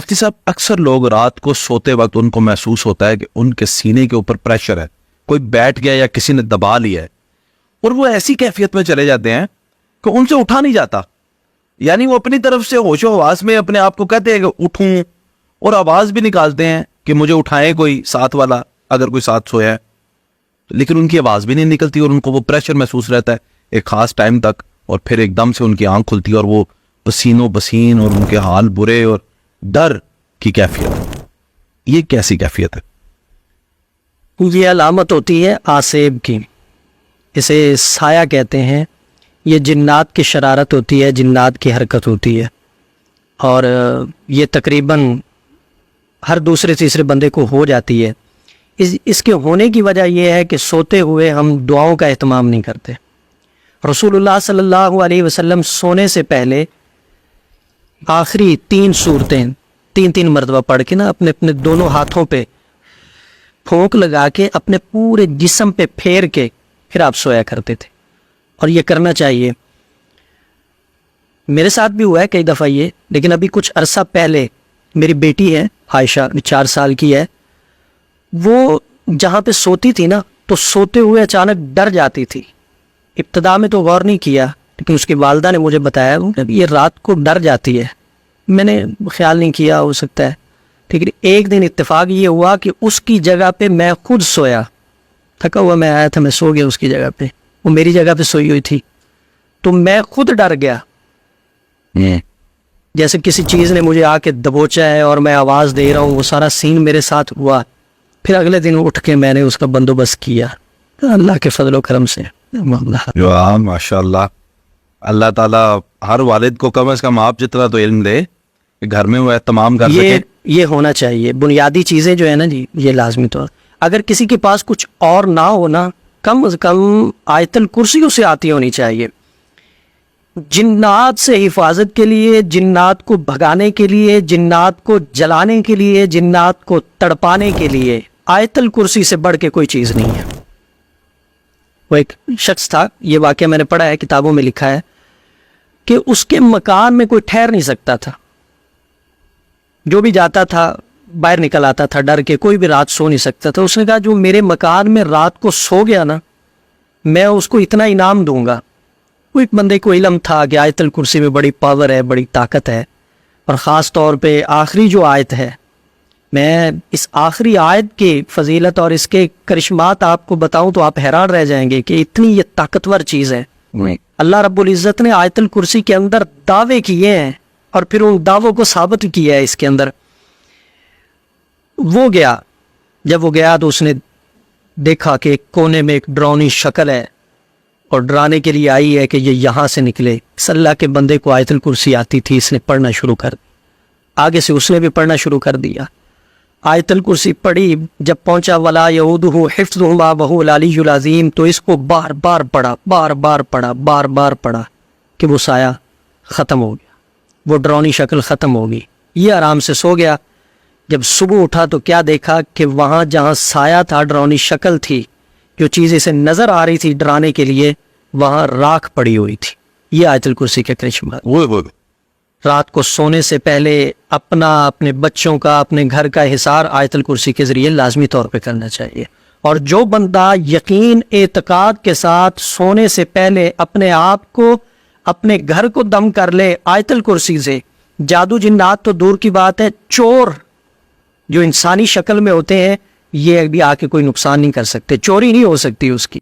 مفتی صاحب اکثر لوگ رات کو سوتے وقت ان کو محسوس ہوتا ہے کہ ان کے سینے کے اوپر پریشر ہے، کوئی بیٹھ گیا یا کسی نے دبا لیا ہے، اور وہ ایسی کیفیت میں چلے جاتے ہیں کہ ان سے اٹھا نہیں جاتا. یعنی وہ اپنی طرف سے ہوش و حواس میں اپنے آپ کو کہتے ہیں کہ اٹھوں، اور آواز بھی نکالتے ہیں کہ مجھے اٹھائیں کوئی ساتھ والا اگر کوئی ساتھ سویا ہے، لیکن ان کی آواز بھی نہیں نکلتی اور ان کو وہ پریشر محسوس رہتا ہے ایک خاص ٹائم تک، اور پھر ایک دم سے ان کی آنکھ کھلتی ہے اور وہ پسینوں پسین اور ان کے حال برے اور ڈر کی کیفیت. یہ کیسی کیفیت ہے؟ یہ علامت ہوتی ہے آسیب کی، اسے سایہ کہتے ہیں. یہ جنات کی شرارت ہوتی ہے، جنات کی حرکت ہوتی ہے، اور یہ تقریباً ہر دوسرے تیسرے بندے کو ہو جاتی ہے. اس کے ہونے کی وجہ یہ ہے کہ سوتے ہوئے ہم دعاؤں کا اہتمام نہیں کرتے. رسول اللہ صلی اللہ علیہ وسلم سونے سے پہلے آخری 3 سورتیں 3 مرتبہ پڑھ کے نا اپنے دونوں ہاتھوں پہ پھونک لگا کے اپنے پورے جسم پہ پھیر کے پھر آپ سویا کرتے تھے، اور یہ کرنا چاہیے. میرے ساتھ بھی ہوا ہے کئی دفعہ یہ، لیکن ابھی کچھ عرصہ پہلے میری بیٹی ہے عائشہ، 4 سال کی ہے، وہ جہاں پہ سوتی تھی نا تو سوتے ہوئے اچانک ڈر جاتی تھی. ابتدا میں تو غور نہیں کیا، لیکن اس کی والدہ نے مجھے بتایا یہ رات کو ڈر جاتی ہے. میں نے خیال نہیں کیا، ہو سکتا ہے ٹھیک ہے. ایک دن اتفاق یہ ہوا کہ اس کی جگہ پہ میں خود سویا، تھکا ہوا میں آیا تھا، میں سو گیا اس کی جگہ پہ، وہ میری جگہ پہ سوئی ہوئی تھی، تو میں خود ڈر گیا جیسے کسی چیز نے مجھے آ کے دبوچا ہے اور میں آواز دے رہا ہوں. وہ سارا سین میرے ساتھ ہوا. پھر اگلے دن اٹھ کے میں نے اس کا بندوبست کیا اللہ کے فضل و کرم سے. ماشاء اللہ. اللہ تعالیٰ ہر والد کو کم از کم آپ جتنا تو علم دے کہ گھر میں وہ اہتمام کر سکے. یہ ہونا چاہیے. بنیادی چیزیں جو ہے نا جی، یہ لازمی طور، اگر کسی کے پاس کچھ اور نہ ہونا، کم از کم آیت الکرسی اسے آتی ہونی چاہیے. جنات سے حفاظت کے لیے، جنات کو بھگانے کے لیے، جنات کو جلانے کے لیے، جنات کو تڑپانے کے لیے آیت الکرسی سے بڑھ کے کوئی چیز نہیں ہے. وہ ایک شخص تھا، یہ واقعہ میں نے پڑھا ہے، کتابوں میں لکھا ہے کہ اس کے مکان میں کوئی ٹھہر نہیں سکتا تھا. جو بھی جاتا تھا باہر نکل آتا تھا ڈر کے، کوئی بھی رات سو نہیں سکتا تھا. اس نے کہا جو میرے مکان میں رات کو سو گیا نا، میں اس کو اتنا انعام دوں گا. کوئی بندے کو علم تھا کہ آیت الکرسی میں بڑی پاور ہے، بڑی طاقت ہے، اور خاص طور پہ آخری جو آیت ہے، میں اس آخری آیت کی فضیلت اور اس کے کرشمات آپ کو بتاؤں تو آپ حیران رہ جائیں گے کہ اتنی یہ طاقتور چیز ہے. اللہ رب العزت نے آیت الکرسی کے اندر دعوے کیے ہیں اور پھر ان دعووں کو ثابت کیا ہے اس کے اندر. وہ گیا، جب وہ گیا تو اس نے دیکھا کہ ایک کونے میں ایک ڈرونی شکل ہے اور ڈرانے کے لیے آئی ہے کہ یہ یہاں سے نکلے. اس اللہ کے بندے کو آیت الکرسی آتی تھی، اس نے پڑھنا شروع کر دیا. آگے سے اس نے بھی پڑھنا شروع کر دیا. آیت الکرسی پڑھی، جب پہنچا ولا یعودہ حفظہما وہو العلی العظیم، تو اس کو بار بار پڑھا کہ وہ سایہ ختم ہو گیا، وہ ڈرونی شکل ختم ہو گئی. یہ آرام سے سو گیا. جب صبح اٹھا تو کیا دیکھا کہ وہاں جہاں سایہ تھا، ڈرونی شکل تھی، جو چیز اسے نظر آ رہی تھی ڈرانے کے لیے، وہاں راکھ پڑی ہوئی تھی. یہ آیت الکرسی کے کرشمات. رات کو سونے سے پہلے اپنے بچوں کا، اپنے گھر کا حصار آیت الکرسی کے ذریعے لازمی طور پہ کرنا چاہیے. اور جو بندہ یقین اعتقاد کے ساتھ سونے سے پہلے اپنے آپ کو، اپنے گھر کو دم کر لے آیت الکرسی سے، جادو جنات تو دور کی بات ہے، چور جو انسانی شکل میں ہوتے ہیں، یہ بھی آ کے کوئی نقصان نہیں کر سکتے، چوری نہیں ہو سکتی اس کی.